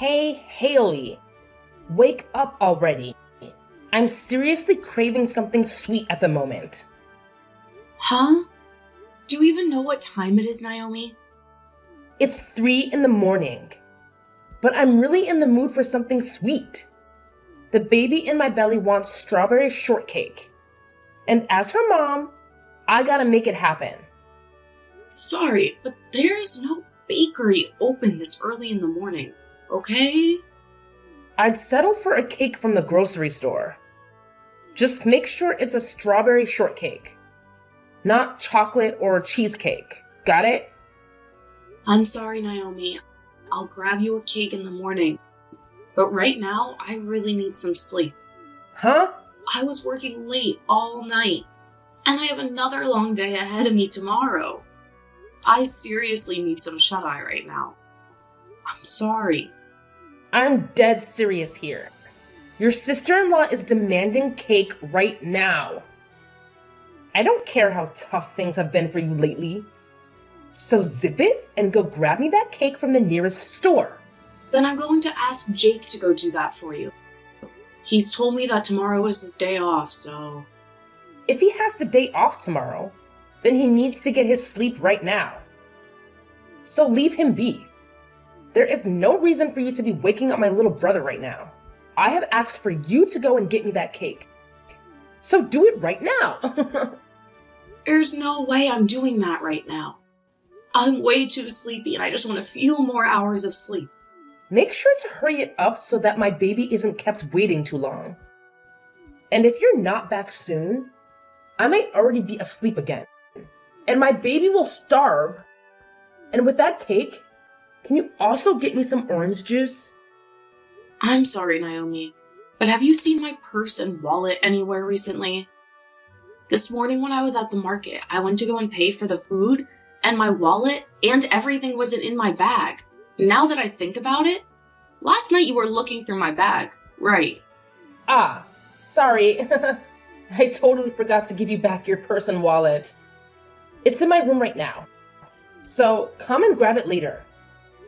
Hey, Haley, wake up already. I'm seriously craving something sweet at the moment. Huh? Do you even know what time it is, Naomi? It's 3 in the morning, but I'm really in the mood for something sweet. The baby in my belly wants strawberry shortcake. And as her mom, I gotta make it happen. Sorry, but there's no bakery open this early in the morning, okay? I'd settle for a cake from the grocery store. Just make sure it's a strawberry shortcake, not chocolate or cheesecake. Got it? I'm sorry, Naomi. I'll grab you a cake in the morning. But right now, I really need some sleep. Huh? I was working late all night, and I have another long day ahead of me tomorrow. I seriously need some shut-eye right now. I'm sorry. I'm dead serious here. Your sister-in-law is demanding cake right now. I don't care how tough things have been for you lately. So zip it and go grab me that cake from the nearest store. Then I'm going to ask Jake to go do that for you. He's told me that tomorrow is his day off, so... If he has the day off tomorrow, then he needs to get his sleep right now. So leave him be. There is no reason for you to be waking up my little brother right now. I have asked for you to go and get me that cake. So do it right now. There's no way I'm doing that right now. I'm way too sleepy and I just want a few more hours of sleep. Make sure to hurry it up so that my baby isn't kept waiting too long. And if you're not back soon, I might already be asleep again. And my baby will starve. And with that cake, can you also get me some orange juice? I'm sorry, Naomi, but have you seen my purse and wallet anywhere recently? This morning when I was at the market, I went to go and pay for the food, and my wallet and everything wasn't in my bag. Now that I think about it, last night you were looking through my bag, right? Ah, sorry. I totally forgot to give you back your purse and wallet. It's in my room right now. So come and grab it later.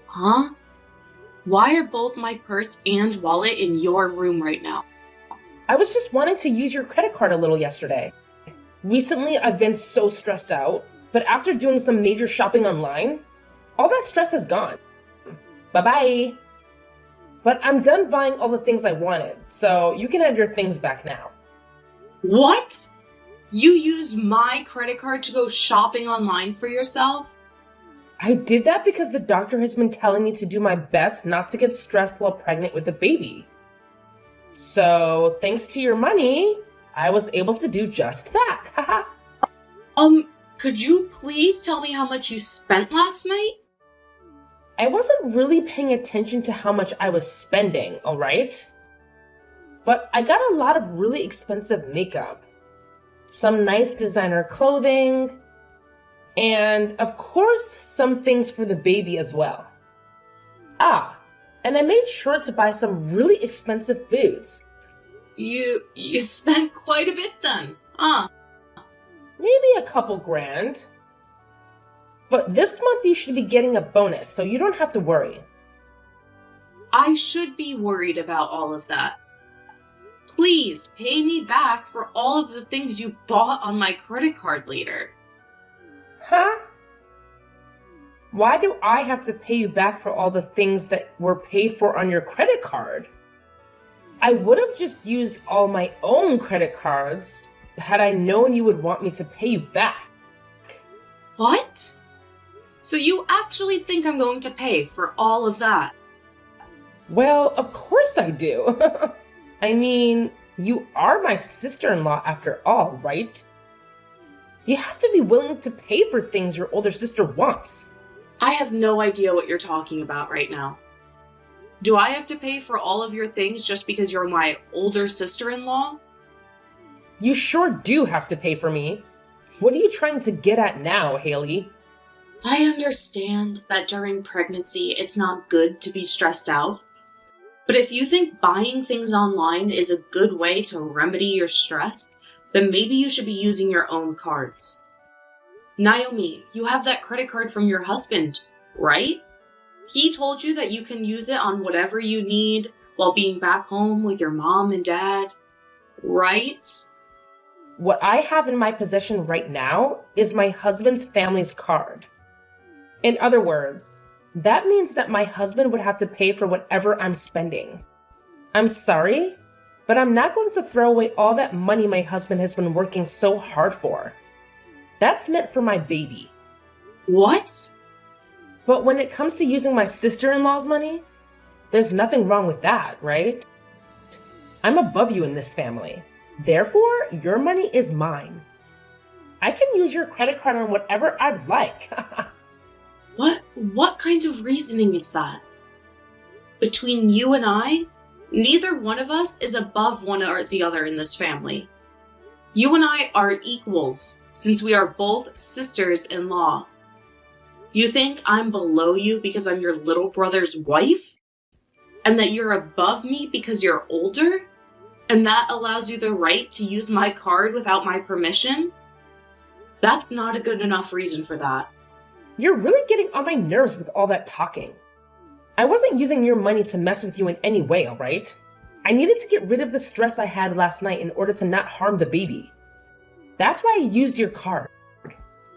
Huh? Why are both my purse and wallet in your room right now? I was just wanting to use your credit card a little yesterday. Recently, I've been so stressed out, but after doing some major shopping online, all that stress is gone. Bye-bye. But I'm done buying all the things I wanted, so you can have your things back now. What? You used my credit card to go shopping online for yourself? I did that because the doctor has been telling me to do my best not to get stressed while pregnant with a baby. So, thanks to your money, I was able to do just that. Haha. Could you please tell me how much you spent last night? I wasn't really paying attention to how much I was spending, alright? But I got a lot of really expensive makeup, some nice designer clothing, and of course, some things for the baby as well. Ah, and I made sure to buy some really expensive foods. You spent quite a bit then, huh? Maybe a couple grand. But this month you should be getting a bonus, so you don't have to worry. I should be worried about all of that. Please pay me back for all of the things you bought on my credit card later. Huh? Why do I have to pay you back for all the things that were paid for on your credit card? I would have just used all my own credit cards had I known you would want me to pay you back. What? So you actually think I'm going to pay for all of that? Well, of course I do. I mean, you are my sister-in-law after all, right? You have to be willing to pay for things your older sister wants. I have no idea what you're talking about right now. Do I have to pay for all of your things just because you're my older sister-in-law? You sure do have to pay for me. What are you trying to get at now, Haley? I understand that during pregnancy it's not good to be stressed out. But if you think buying things online is a good way to remedy your stress, then maybe you should be using your own cards. Naomi, you have that credit card from your husband, right? He told you that you can use it on whatever you need while being back home with your mom and dad, right? What I have in my possession right now is my husband's family's card. In other words, that means that my husband would have to pay for whatever I'm spending. I'm sorry, but I'm not going to throw away all that money my husband has been working so hard for. That's meant for my baby. What? But when it comes to using my sister-in-law's money, there's nothing wrong with that, right? I'm above you in this family. Therefore, your money is mine. I can use your credit card on whatever I'd like. What kind of reasoning is that? Between you and I, neither one of us is above one or the other in this family. You and I are equals, since we are both sisters-in-law. You think I'm below you because I'm your little brother's wife? And that you're above me because you're older? And that allows you the right to use my card without my permission? That's not a good enough reason for that. You're really getting on my nerves with all that talking. I wasn't using your money to mess with you in any way, alright? I needed to get rid of the stress I had last night in order to not harm the baby. That's why I used your card.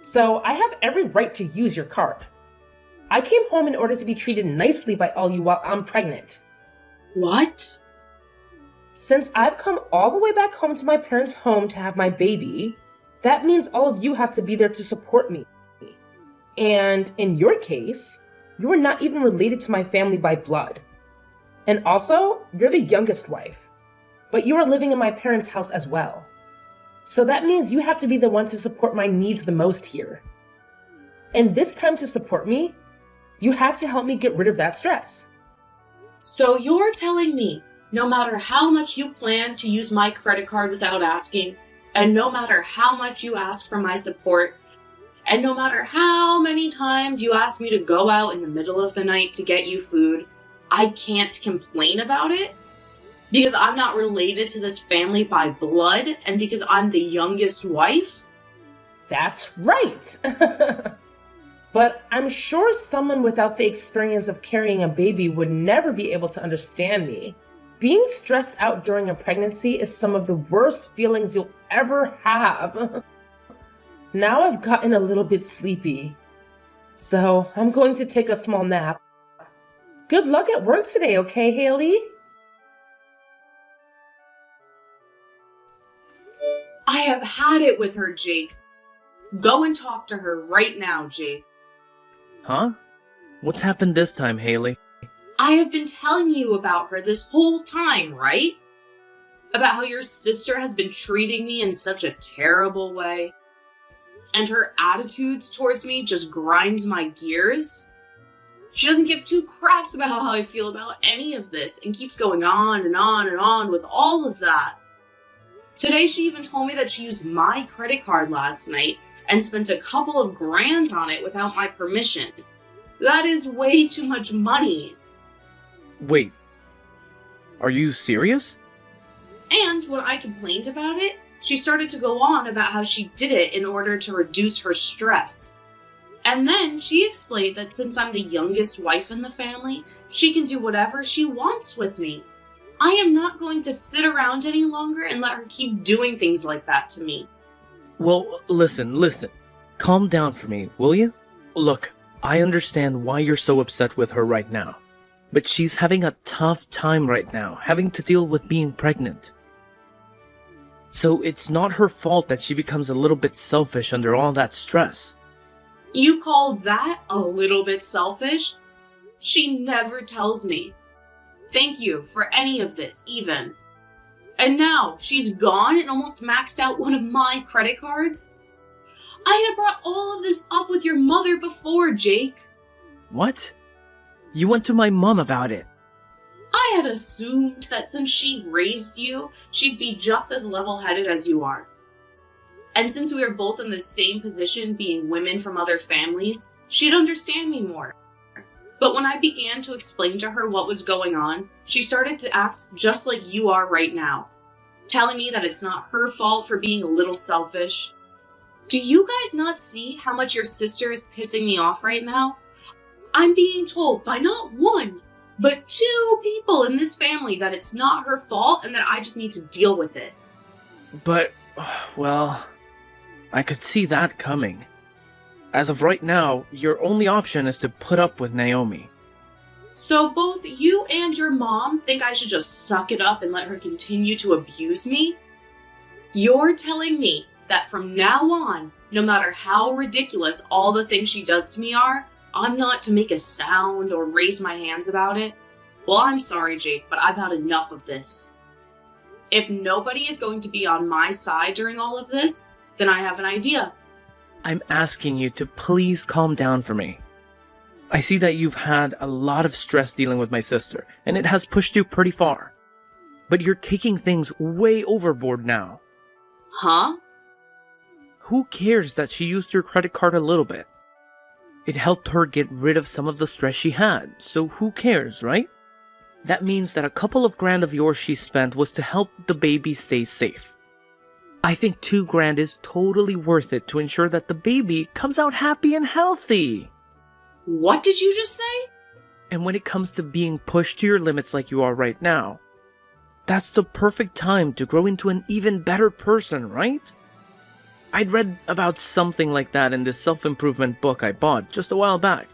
So I have every right to use your card. I came home in order to be treated nicely by all you while I'm pregnant. What? Since I've come all the way back home to my parents' home to have my baby, that means all of you have to be there to support me. And in your case, you are not even related to my family by blood. And also, you're the youngest wife, but you are living in my parents' house as well. So that means you have to be the one to support my needs the most here. And this time to support me, you had to help me get rid of that stress. So you're telling me, no matter how much you plan to use my credit card without asking, and no matter how much you ask for my support, and no matter how many times you ask me to go out in the middle of the night to get you food, I can't complain about it? Because I'm not related to this family by blood, and because I'm the youngest wife? That's right! But I'm sure someone without the experience of carrying a baby would never be able to understand me. Being stressed out during a pregnancy is some of the worst feelings you'll ever have. Now I've gotten a little bit sleepy, so I'm going to take a small nap. Good luck at work today, okay, Haley? I have had it with her, Jake. Go and talk to her right now, Jake. Huh? What's happened this time, Haley? I have been telling you about her this whole time, right? About how your sister has been treating me in such a terrible way. And her attitudes towards me just grinds my gears. She doesn't give two craps about how I feel about any of this and keeps going on and on and on with all of that. Today she even told me that she used my credit card last night and spent a couple of grand on it without my permission. That is way too much money. Wait. Are you serious? And when I complained about it, she started to go on about how she did it in order to reduce her stress. And then she explained that since I'm the youngest wife in the family, she can do whatever she wants with me. I am not going to sit around any longer and let her keep doing things like that to me. Well, listen. Calm down for me, will you? Look, I understand why you're so upset with her right now. But she's having a tough time right now, having to deal with being pregnant. So it's not her fault that she becomes a little bit selfish under all that stress. You call that a little bit selfish? She never tells me. Thank you for any of this, even. And now she's gone and almost maxed out one of my credit cards? I had brought all of this up with your mother before, Jake. What? You went to my mom about it. I had assumed that since she raised you, she'd be just as level-headed as you are. And since we are both in the same position, being women from other families, she'd understand me more. But when I began to explain to her what was going on, she started to act just like you are right now, telling me that it's not her fault for being a little selfish. Do you guys not see how much your sister is pissing me off right now? I'm being told by not one, but two people in this family that it's not her fault and that I just need to deal with it. But, well, I could see that coming. As of right now, your only option is to put up with Naomi. So both you and your mom think I should just suck it up and let her continue to abuse me? You're telling me that from now on, no matter how ridiculous all the things she does to me are, I'm not to make a sound or raise my hands about it? Well, I'm sorry, Jake, but I've had enough of this. If nobody is going to be on my side during all of this, then I have an idea. I'm asking you to please calm down for me. I see that you've had a lot of stress dealing with my sister, and it has pushed you pretty far. But you're taking things way overboard now. Huh? Who cares that she used your credit card a little bit? It helped her get rid of some of the stress she had, so who cares, right? That means that a couple of grand of yours she spent was to help the baby stay safe. I think 2 grand is totally worth it to ensure that the baby comes out happy and healthy. What did you just say? And when it comes to being pushed to your limits like you are right now, that's the perfect time to grow into an even better person, right? I'd read about something like that in this self-improvement book I bought just a while back.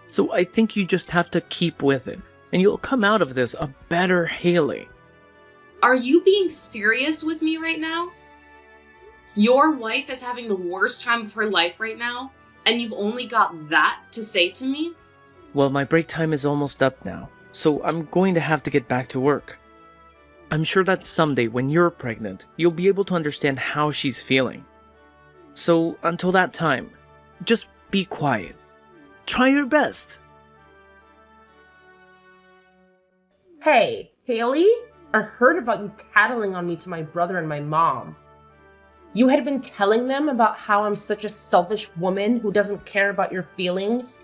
So I think you just have to keep with it, and you'll come out of this a better Haley. Are you being serious with me right now? Your wife is having the worst time of her life right now, and you've only got that to say to me? Well, my break time is almost up now, so I'm going to have to get back to work. I'm sure that someday when you're pregnant, you'll be able to understand how she's feeling. So until that time, just be quiet. Try your best. Hey, Haley? I heard about you tattling on me to my brother and my mom. You had been telling them about how I'm such a selfish woman who doesn't care about your feelings.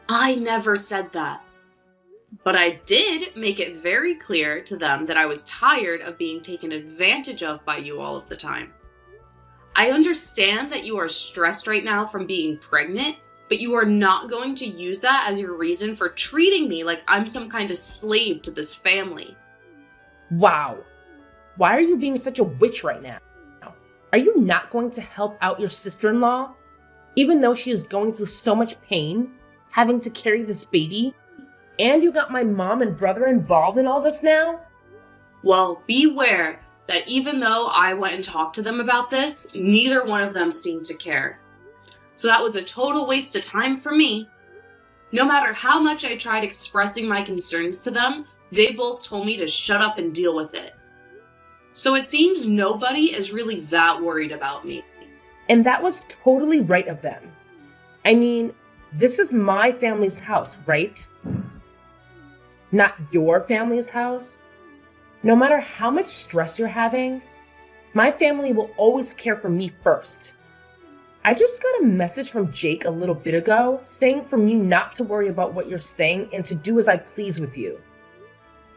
I never said that. But I did make it very clear to them that I was tired of being taken advantage of by you all of the time. I understand that you are stressed right now from being pregnant, but you are not going to use that as your reason for treating me like I'm some kind of slave to this family. Wow. Why are you being such a witch right now? Are you not going to help out your sister-in-law? Even though she is going through so much pain, having to carry this baby, and you got my mom and brother involved in all this now? Well, beware that even though I went and talked to them about this, neither one of them seemed to care. So that was a total waste of time for me. No matter how much I tried expressing my concerns to them, they both told me to shut up and deal with it. So it seems nobody is really that worried about me. And that was totally right of them. I mean, this is my family's house, right? Not your family's house. No matter how much stress you're having, my family will always care for me first. I just got a message from Jake a little bit ago saying for me not to worry about what you're saying and to do as I please with you.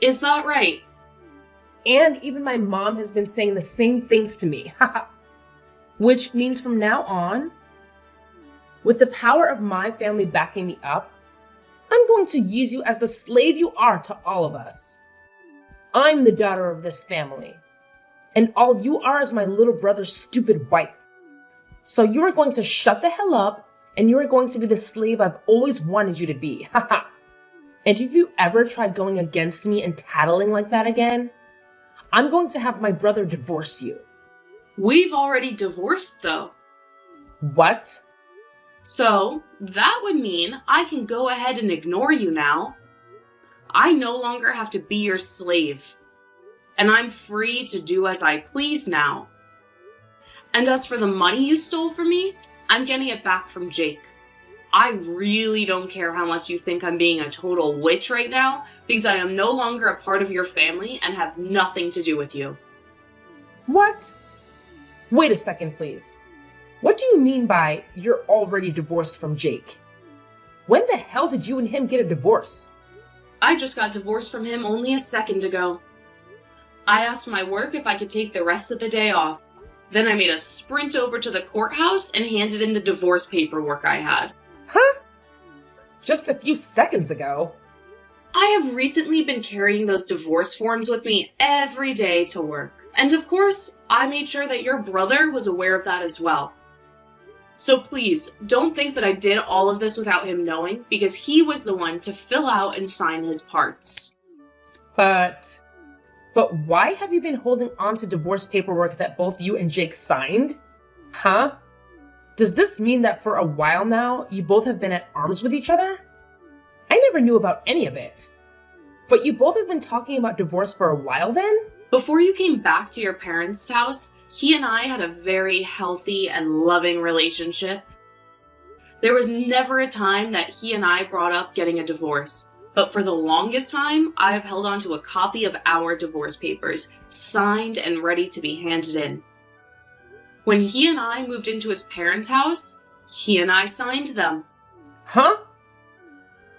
Is that right? And even my mom has been saying the same things to me. Which means from now on, with the power of my family backing me up, I'm going to use you as the slave you are to all of us. I'm the daughter of this family, and all you are is my little brother's stupid wife. So you are going to shut the hell up, and you are going to be the slave I've always wanted you to be. And if you ever try going against me and tattling like that again, I'm going to have my brother divorce you. We've already divorced, though. What? So, that would mean I can go ahead and ignore you now. I no longer have to be your slave. And I'm free to do as I please now. And as for the money you stole from me, I'm getting it back from Jake. I really don't care how much you think I'm being a total witch right now, because I am no longer a part of your family and have nothing to do with you. What? Wait a second, please. What do you mean by you're already divorced from Jake? When the hell did you and him get a divorce? I just got divorced from him only a second ago. I asked my work if I could take the rest of the day off. Then I made a sprint over to the courthouse and handed in the divorce paperwork I had. Huh? just a few seconds ago. I have recently been carrying those divorce forms with me every day to work. And of course, I made sure that your brother was aware of that as well. So please, don't think that I did all of this without him knowing, because he was the one to fill out and sign his parts. But why have you been holding on to divorce paperwork that both you and Jake signed? Huh? Does this mean that for a while now, you both have been at arms with each other? I never knew about any of it. But you both have been talking about divorce for a while then? Before you came back to your parents' house, he and I had a very healthy and loving relationship. There was never a time that he and I brought up getting a divorce. But for the longest time, I have held on to a copy of our divorce papers, signed and ready to be handed in. When he and I moved into his parents' house, he and I signed them. Huh?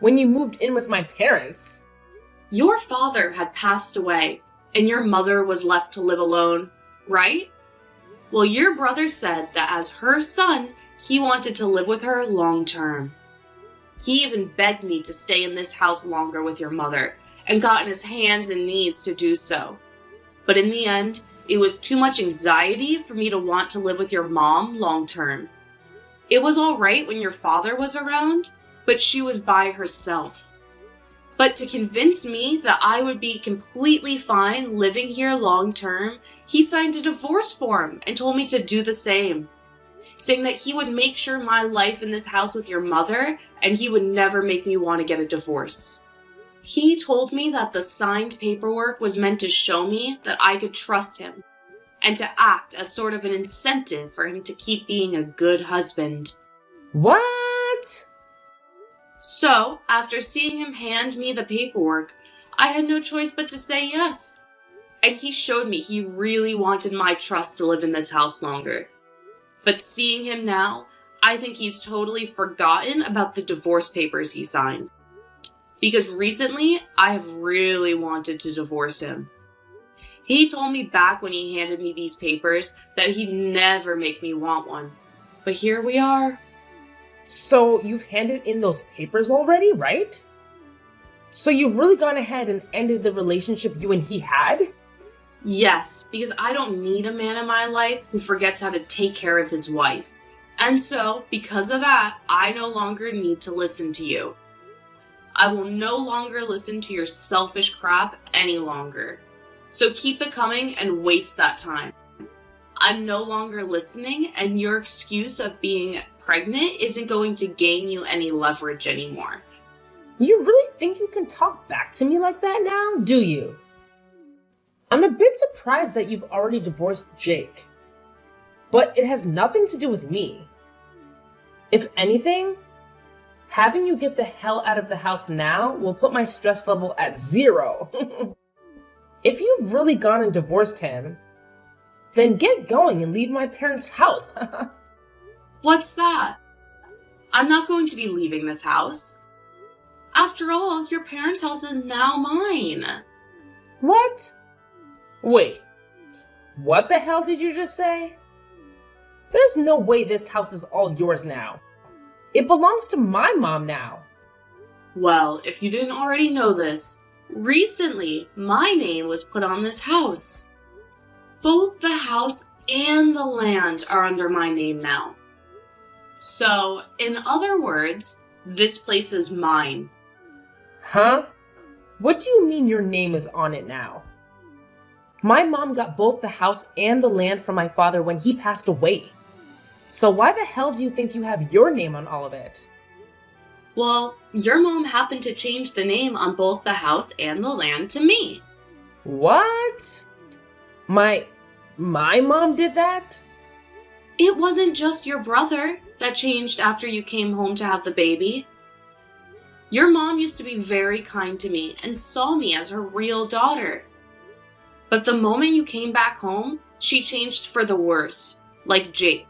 When you moved in with my parents? Your father had passed away, and your mother was left to live alone, right? Well, your brother said that as her son, he wanted to live with her long term. He even begged me to stay in this house longer with your mother, and got on his hands and knees to do so. But in the end, it was too much anxiety for me to want to live with your mom long term. It was all right when your father was around, but she was by herself. But to convince me that I would be completely fine living here long term, he signed a divorce form and told me to do the same, saying that he would make sure my life in this house with your mother and he would never make me want to get a divorce. He told me that the signed paperwork was meant to show me that I could trust him and to act as sort of an incentive for him to keep being a good husband. What? So, after seeing him hand me the paperwork, I had no choice but to say yes. And he showed me he really wanted my trust to live in this house longer. But seeing him now, I think he's totally forgotten about the divorce papers he signed. Because recently, I have really wanted to divorce him. He told me back when he handed me these papers that he'd never make me want one. But here we are. So you've handed in those papers already, right? So you've really gone ahead and ended the relationship you and he had? Yes, because I don't need a man in my life who forgets how to take care of his wife. And so, because of that, I no longer need to listen to you. I will no longer listen to your selfish crap any longer. So keep it coming and waste that time. I'm no longer listening, and your excuse of being pregnant isn't going to gain you any leverage anymore. You really think you can talk back to me like that now, do you? I'm a bit surprised that you've already divorced Jake. But it has nothing to do with me. If anything, having you get the hell out of the house now will put my stress level at 0. If you've really gone and divorced him, then get going and leave my parents' house. What's that? I'm not going to be leaving this house. After all, your parents' house is now mine. What? Wait, what the hell did you just say? There's no way this house is all yours now. It belongs to my mom now. Well, if you didn't already know this, recently my name was put on this house. Both the house and the land are under my name now. So, in other words, this place is mine. Huh? What do you mean your name is on it now? My mom got both the house and the land from my father when he passed away. So why the hell do you think you have your name on all of it? Well, your mom happened to change the name on both the house and the land to me. What? My mom did that? It wasn't just your brother that changed after you came home to have the baby. Your mom used to be very kind to me and saw me as her real daughter. But the moment you came back home, she changed for the worse, like Jake.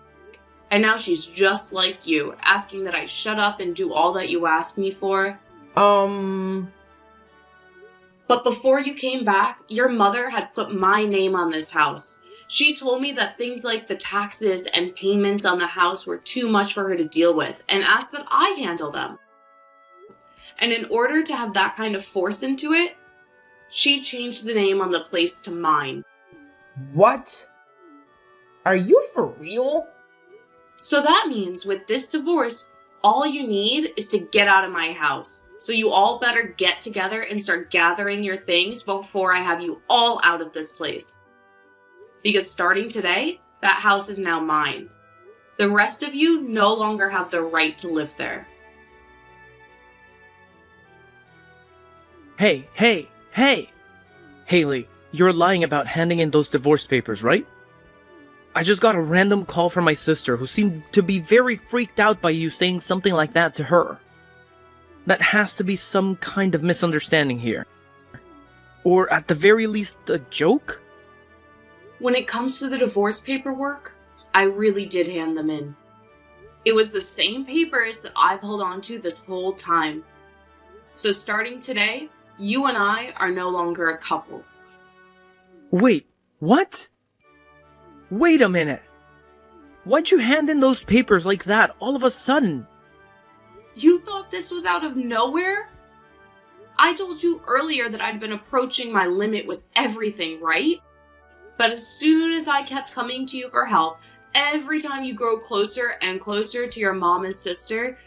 And now she's just like you, asking that I shut up and do all that you ask me for. But before you came back, your mother had put my name on this house. She told me that things like the taxes and payments on the house were too much for her to deal with and asked that I handle them. And in order to have that kind of force into it, she changed the name on the place to mine. What? Are you for real? So that means with this divorce, all you need is to get out of my house. So you all better get together and start gathering your things before I have you all out of this place. Because starting today, that house is now mine. The rest of you no longer have the right to live there. Hey! Haley, you're lying about handing in those divorce papers, right? I just got a random call from my sister who seemed to be very freaked out by you saying something like that to her. That has to be some kind of misunderstanding here. Or at the very least, a joke? When it comes to the divorce paperwork, I really did hand them in. It was the same papers that I've held on to this whole time. So starting today, you and I are no longer a couple. Wait, what? Wait a minute. Why'd you hand in those papers like that all of a sudden? You thought this was out of nowhere? I told you earlier that I'd been approaching my limit with everything, right? But as soon as I kept coming to you for help, every time you grow closer and closer to your mom and sister,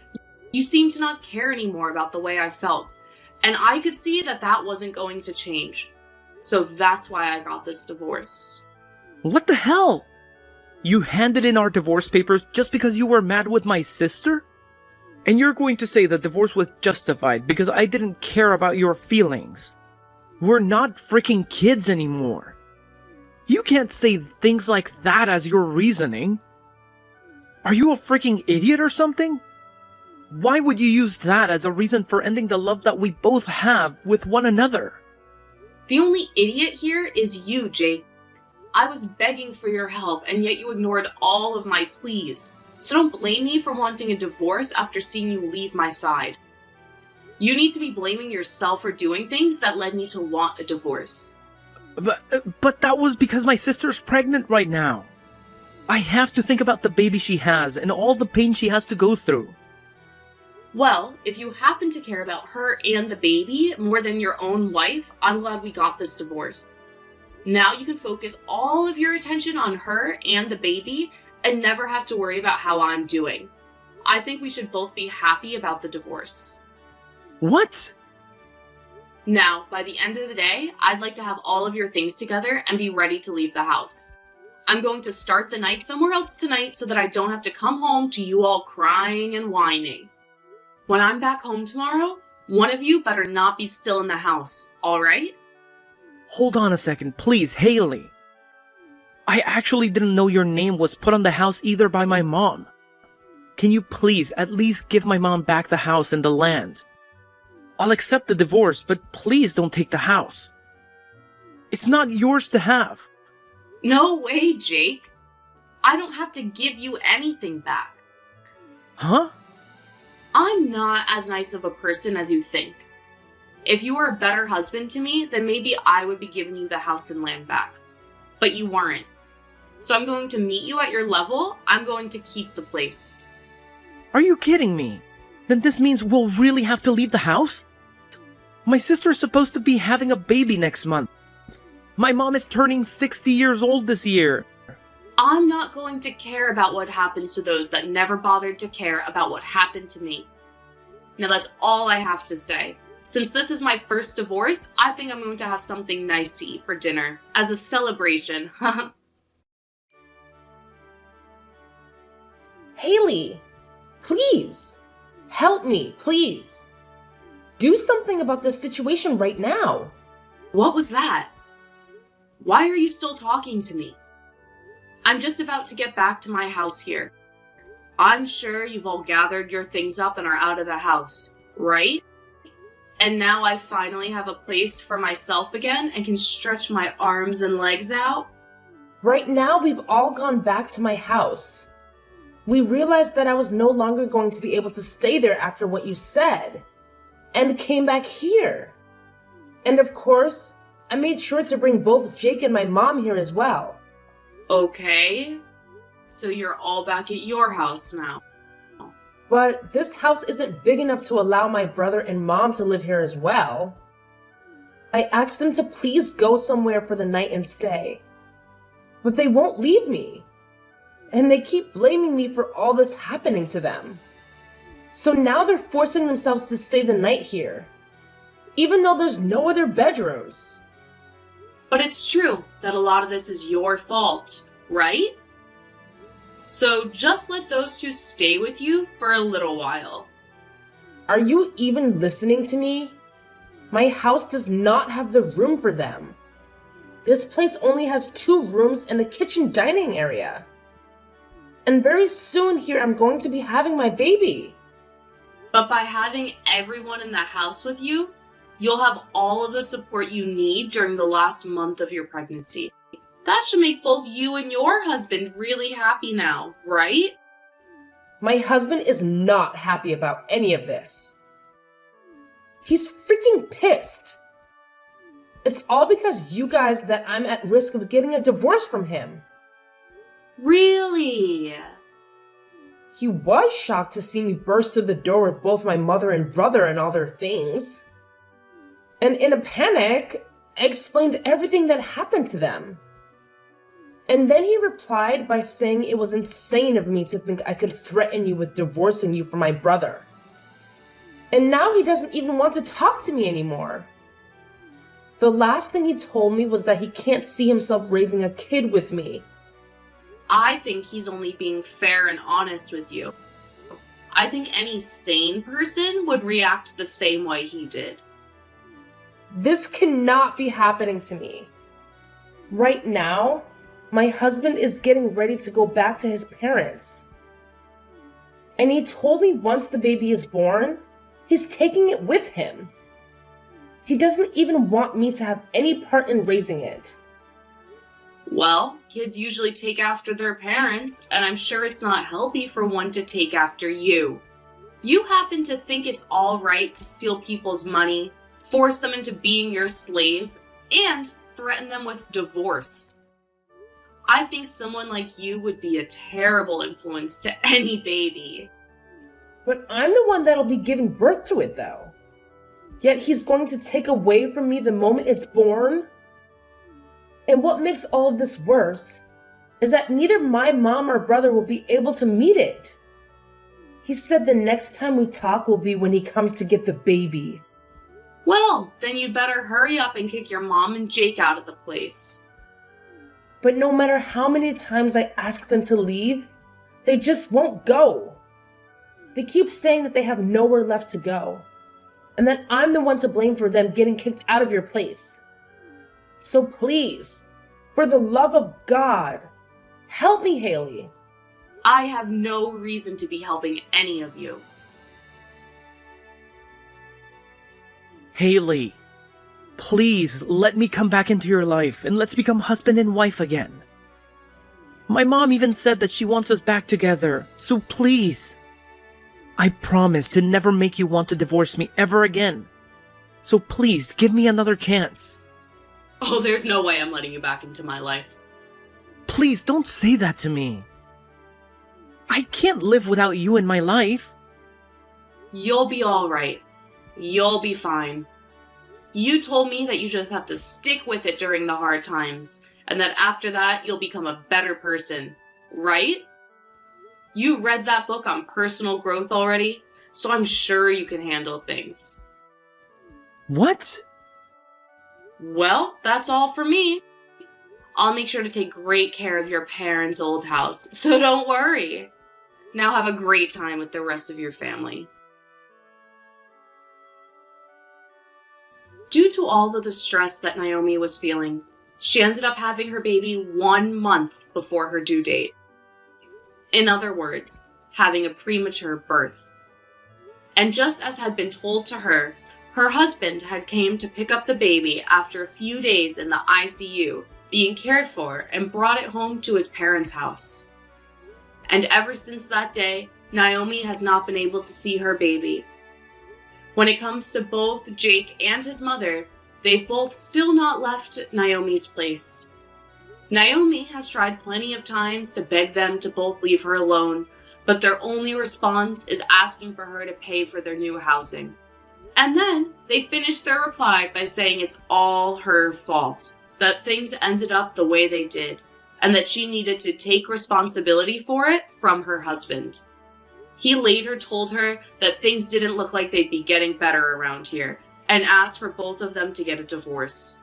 you seemed to not care anymore about the way I felt. And I could see that that wasn't going to change. So that's why I got this divorce. What the hell? You handed in our divorce papers just because you were mad with my sister? And you're going to say the divorce was justified because I didn't care about your feelings. We're not freaking kids anymore. You can't say things like that as your reasoning. Are you a freaking idiot or something? Why would you use that as a reason for ending the love that we both have with one another? The only idiot here is you, Jake. I was begging for your help, and yet you ignored all of my pleas. So don't blame me for wanting a divorce after seeing you leave my side. You need to be blaming yourself for doing things that led me to want a divorce. But that was because my sister's pregnant right now. I have to think about the baby she has and all the pain she has to go through. Well, if you happen to care about her and the baby more than your own wife, I'm glad we got this divorce. Now you can focus all of your attention on her and the baby and never have to worry about how I'm doing. I think we should both be happy about the divorce. What? Now, by the end of the day, I'd like to have all of your things together and be ready to leave the house. I'm going to start the night somewhere else tonight so that I don't have to come home to you all crying and whining. When I'm back home tomorrow, one of you better not be still in the house, alright? Hold on a second, please, Haley. I actually didn't know your name was put on the house either by my mom. Can you please at least give my mom back the house and the land? I'll accept the divorce, but please don't take the house. It's not yours to have. No way, Jake. I don't have to give you anything back. Huh? I'm not as nice of a person as you think. If you were a better husband to me, then maybe I would be giving you the house and land back. But you weren't. So I'm going to meet you at your level. I'm going to keep the place. Are you kidding me? Then this means we'll really have to leave the house? My sister is supposed to be having a baby next month. My mom is turning 60 years old this year. I'm not going to care about what happens to those that never bothered to care about what happened to me. Now that's all I have to say. Since this is my first divorce, I think I'm going to have something nice to eat for dinner, as a celebration. Haley, please, help me, please. Do something about this situation right now. What was that? Why are you still talking to me? I'm just about to get back to my house here. I'm sure you've all gathered your things up and are out of the house, right? And now I finally have a place for myself again and can stretch my arms and legs out. Right now, we've all gone back to my house. We realized that I was no longer going to be able to stay there after what you said, and came back here. And of course, I made sure to bring both Jake and my mom here as well. Okay, so you're all back at your house now. But this house isn't big enough to allow my brother and mom to live here as well. I asked them to please go somewhere for the night and stay. But they won't leave me. And they keep blaming me for all this happening to them. So now they're forcing themselves to stay the night here, even though there's no other bedrooms. But it's true that a lot of this is your fault, right? So just let those two stay with you for a little while. Are you even listening to me? My house does not have the room for them. This place only has 2 rooms and a kitchen dining area. And very soon here I'm going to be having my baby. But by having everyone in the house with you, you'll have all of the support you need during the last month of your pregnancy. That should make both you and your husband really happy now, right? My husband is not happy about any of this. He's freaking pissed. It's all because you guys that I'm at risk of getting a divorce from him. Really? He was shocked to see me burst through the door with both my mother and brother and all their things. And in a panic, I explained everything that happened to them. And then he replied by saying it was insane of me to think I could threaten you with divorcing you from my brother. And now he doesn't even want to talk to me anymore. The last thing he told me was that he can't see himself raising a kid with me. I think he's only being fair and honest with you. I think any sane person would react the same way he did. This cannot be happening to me. Right now, my husband is getting ready to go back to his parents. And he told me once the baby is born, he's taking it with him. He doesn't even want me to have any part in raising it. Well, kids usually take after their parents, and I'm sure it's not healthy for one to take after you. You happen to think it's all right to steal people's money, force them into being your slave, and threaten them with divorce. I think someone like you would be a terrible influence to any baby. But I'm the one that'll be giving birth to it, though. Yet he's going to take away from me the moment it's born? And what makes all of this worse is that neither my mom or brother will be able to meet it. He said the next time we talk will be when he comes to get the baby. Well, then you'd better hurry up and kick your mom and Jake out of the place. But no matter how many times I ask them to leave, they just won't go. They keep saying that they have nowhere left to go, and that I'm the one to blame for them getting kicked out of your place. So please, for the love of God, help me, Haley. I have no reason to be helping any of you. Haley, please let me come back into your life and let's become husband and wife again. My mom even said that she wants us back together, so please. I promise to never make you want to divorce me ever again. So please, give me another chance. Oh, there's no way I'm letting you back into my life. Please don't say that to me. I can't live without you in my life. You'll be alright. You'll be fine. You told me that you just have to stick with it during the hard times, and that after that, you'll become a better person, right? You read that book on personal growth already, so I'm sure you can handle things. What? Well, that's all for me. I'll make sure to take great care of your parents' old house, so don't worry. Now have a great time with the rest of your family. Due to all of the stress that Naomi was feeling, she ended up having her baby 1 month before her due date. In other words, having a premature birth. And just as had been told to her, her husband had came to pick up the baby after a few days in the ICU, being cared for, and brought it home to his parents' house. And ever since that day, Naomi has not been able to see her baby. When it comes to both Jake and his mother, they've both still not left Naomi's place. Naomi has tried plenty of times to beg them to both leave her alone, but their only response is asking for her to pay for their new housing. And then they finish their reply by saying it's all her fault, that things ended up the way they did, and that she needed to take responsibility for it from her husband. He later told her that things didn't look like they'd be getting better around here, and asked for both of them to get a divorce.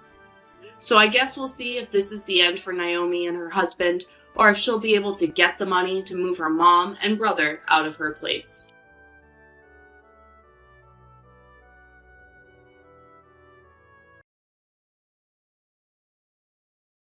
So I guess we'll see if this is the end for Naomi and her husband, or if she'll be able to get the money to move her mom and brother out of her place.